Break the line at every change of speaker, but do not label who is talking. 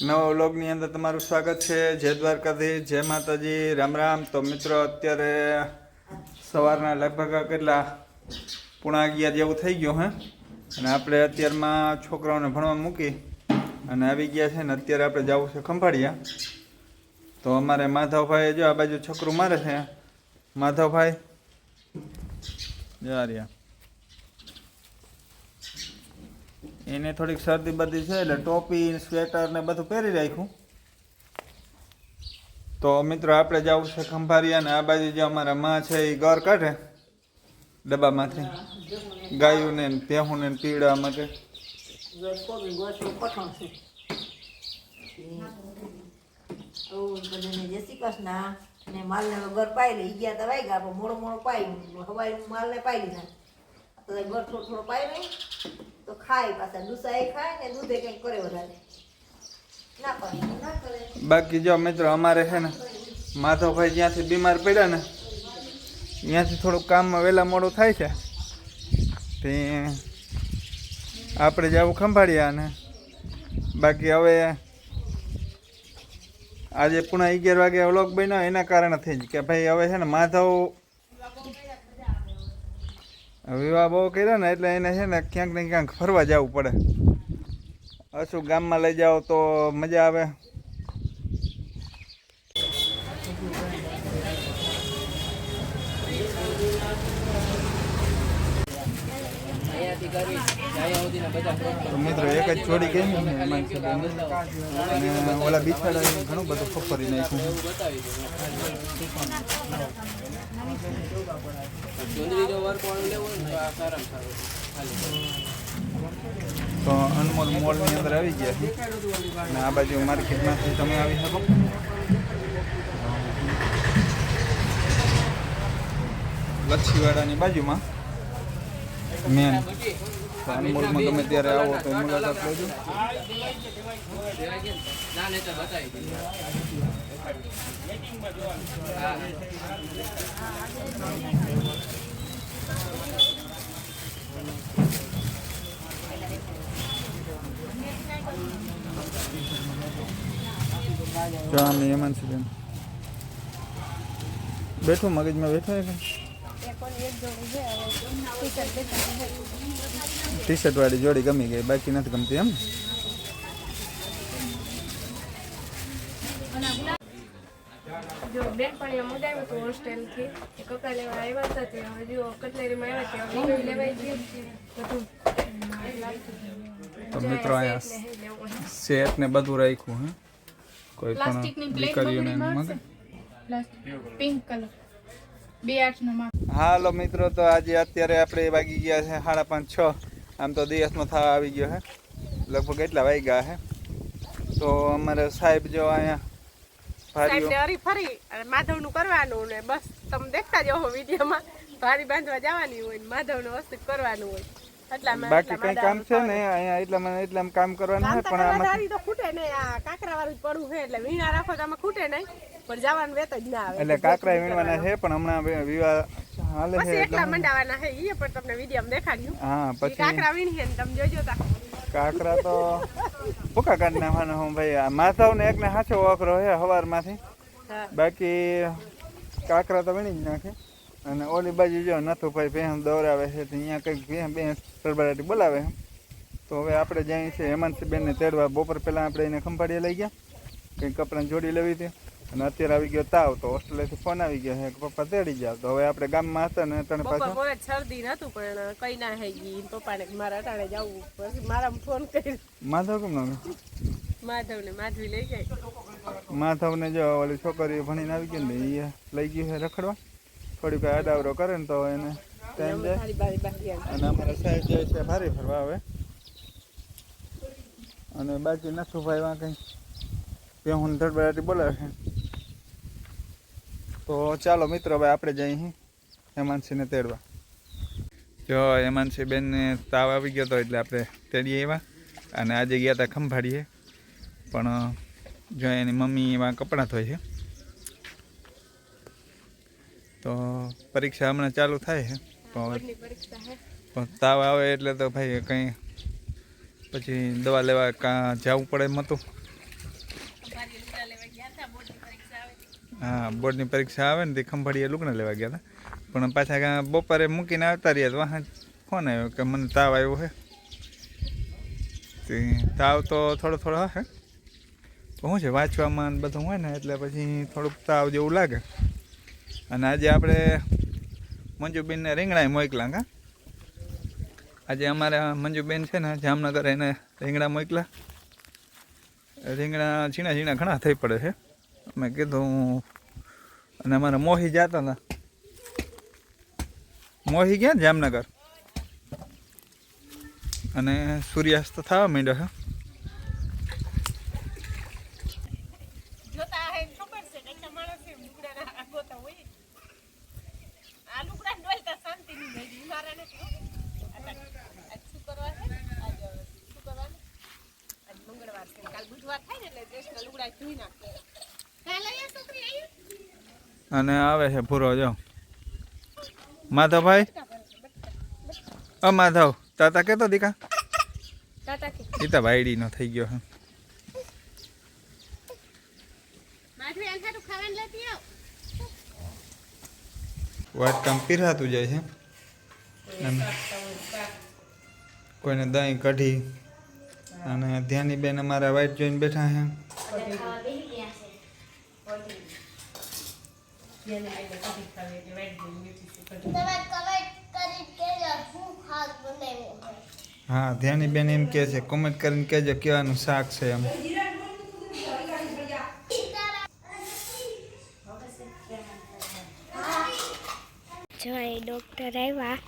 નવા વ્લોગની અંદર તમારું સ્વાગત છે। જય દ્વારકાધીશ, જય માતાજી, રામ રામ। તો મિત્રો અત્યારે સવારના લગભગ કેટલા 11:30 જેવું થઈ ગયું હે અને આપણે અત્યારમાં છોકરાઓને ભણવા મૂકી અને આવી ગયા છે ને અત્યારે આપણે જવું છે ખંભાળિયા। તો અમારે માધવભાઈ જો આ બાજુ છોકરું મારે છે, માધવભાઈ જા રહ્યા, એને થોડીક શરદી બરદી છે એટલે ટોપી સ્વેટર ને બધું પહેરી રાખ્યું। તો મિત્રો આપણે જવું છે ખંભાળિયા ને આ બાજુ જે અમારા માં છે એ ગર કાઢે ડબ્બામાંથી ગાયું ને ભેહું ને પીવડાવવા માટે।
માલ ને ઘર પાઈ લઈ ગયા તો વાગ્યા મોડો મોડો પાઈ હવાઈ માલ ને પાઈ લીધા તો ઘર થોડો થોડો પાઈ નહીં તો ખાય પાછા દૂસા ખાય ને દૂધે કંઈક કરે વધારે ના પાડે ના કરે।
બાકી જો મિત્રો અમારે છે ને માધવભાઈ જ્યાંથી બીમાર પડ્યા ને ત્યાંથી થોડુંક કામમાં વહેલા મોડું થાય છે તે આપણે જવું ખંભાળિયા ને બાકી હવે આજે પુણા 11 વાગે વ્લોગ બન્યો એના કારણથી જ કે ભાઈ હવે છે ને માધવ વિવાહ બહુ કર્યા ને એટલે એને છે ને ક્યાંક ને ક્યાંક ફરવા જવું પડે। અશું ગામમાં લઈ જાઓ તો મજા આવે। તો મિત્રો એક જ જોડી ગઈ ને એમાં અને ઓલા બિછાડા ઘણું બધું ફફરી નાખ્યું। તો અનમોલ મોલની અંદર આવી ગયા છે અને આ બાજુ માર્કેટમાંથી તમે આવી શકો। લચ્છીવાડાની બાજુમાં મેન અનમોલમાં ગમે ત્યારે આવો તો મુલાકાત લેજો। જો આમ યમન છે બેઠો મગજમાં બેઠો છે ટી શર્ટ વાળી જોડી ગમી ગઈ બાકી નથી ગમતી એમ।
જો બેનપણીઓ મંગાવ્યું હતું હોસ્ટેલથી કપડા લેવા આવ્યા હતા તે હજુ કટલેરીમાં આવ્યા ત્યાં લેવાઈ ગયું બધું।
તો મિત્રો અહીંયા સેટ ને બધું રાખ્યું હે કોઈ પણ દીકરીઓને મગે
પિંક કલર 2/8 નો માપ।
હાલો મિત્રો તો આજે અત્યારે આપણે વાગી ગયા છે 5:30 6 આમ તો દિવસમાં થવા આવી ગયો હે લગભગ એટલા વાગ્યા હે। તો અમારે સાહેબ જો અહીંયા
સાહેબને હરી ફરી માધવનું કરવાનું ને બસ તમે દેખતા જાઓ વિડીયોમાં ભારી બાંધવા જવાની હોય ને માધવનું વસ્તુ કરવાનું હોય
બાકી કઈ કામ છે ને અહીંયા એટલામાં કામ કરવાનું છે પણ આમાં
તો ખૂટે નહીં આ કાકરા વાળું પડવું છે એટલે વીણા રાખો તો આમાં ખૂટે નહીં પણ જવાનું વેત જ ના આવે
એટલે કાકરા વીણવાના છે પણ હમણાં વિવાહ હાલે છે
એટલા મંડાવાના છે એ પણ તમને વિડીયોમાં દેખાડ્યું।
હા પછી
કાકરા વીણીએ ને તમે જોજો તા
કાકરા તો ભૂકા કાઢી નાખવાના હું ભાઈ આ માધવ ને એક ને સાચો વખરો છે સવારમાંથી બાકી કાકરા તો વીણી જ નાખે। અને ઓલી બાજુ જો નથુભાઈ ભેંસ દોરાવે છે તો અહીંયા કંઈક ભેંસ તરબરાટી બોલાવે તો હવે આપણે જઈએ છીએ હેમાંશીબેનને તેડવા। બપોર પહેલાં આપણે એને ખંભાળિયા લઈ ગયા કંઈક કપડાં જોડી લેવી હતી અને અત્યારે આવી ગયો તાવ તો હોસ્ટેલેથી ફોન આવી ગયો છે કે પપ્પા તેડી જાવ તો હવે આપણે ગામમાં હતા ને તને પાછું
શરદી નતું પણ કઈ ના થઈ ગઈ પપ્પાને મારા અટાણે જવું પછી મારા ફોન કર્યો
માધવ કેમ ના
માધવને માધવી લઈ જાય
માધવને જો ઓલી છોકરીઓ ભણીને આવી ગઈ ને એ લઈ ગયું છે રખડવા થોડીક આડાવરો કરે ને તો એને ટાઈમ જાય અને અમારા સાહેબ જાય છે ભારે ફરવા આવે અને બાકી નથુભાઈ વાં કંઈ પેહું ધડબડાટી બોલાવે છે। તો ચાલો મિત્રો હવે આપણે જઈએ હેમાંશીને તેડવા। જો હેમાંશીબેનને તાવ આવી ગયો હતો એટલે આપણે તેડીએ એવા અને આજે ગયા હતા ખંભાળીએ પણ જો એની મમ્મી એવા કપડાં ધોય છે તો પરીક્ષા હમણાં ચાલુ થાય છે પણ તાવ આવે એટલે તો ભાઈ કંઈ પછી દવા લેવા કાં જવું પડે એમ હતું હા બોર્ડની પરીક્ષા આવે ને તે ખંભાળીએ લુગડા લેવા ગયા હતા પણ પાછા બપોરે મૂકીને આવતા રહ્યા તો વાહ ફોન આવ્યો કે મને તાવ આવ્યો છે. તે તાવ તો થોડો થોડો હશે તો શું છે વાંચવામાં ને બધું હોય ને એટલે પછી થોડુંક તાવ જેવું લાગે. અને આજે આપણે મંજુબેનને રીંગણા મોકલા કા આજે અમારે મંજુબેન છે ને જામનગર એને રીંગણા મોકલા. રીંગણા ઝીણા ઝીણા ઘણા થઈ પડે છે. મેં કીધું અને અમારે મોહી જતા હતા. મોહી ગયા જામનગર અને સૂર્યાસ્ત થવા માંડ્યો છે.
જોતા હે ખબર છે કે માણસ એમ લુગડા આગોતા હોય આ લુગડા ડોલતા શાંતિ ની મેડી મારા ને શું કરવા છે આજ શું કરવાનું આજ મંગળવાર છે કાલ બુધવાર થાય ને એટલે દેશના લુગડા ધોઈ નાખે કાલે આ છોકરી આવી
અને આવે છે પૂરો જો માધવભાઈ માધવ તાતા કેતો દીકા
તાતા કે
ઈતા વાયડી નો થઈ ગયો.
માધવી આંખાનું ખાવાનું લેતી આવ
વાત કામ પીરાતું જાય છે. અને કોઈને દહીં કઢી અને ધ્યાની બેન અમારા વાઈટ જોઈને બેઠા છે. હા ધ્યાની બેન એમ કહે છે કોમેન્ટ કરીને કહેજો કેવાનું શાક છે એમ.
જો એ ડોક્ટર આવ્યા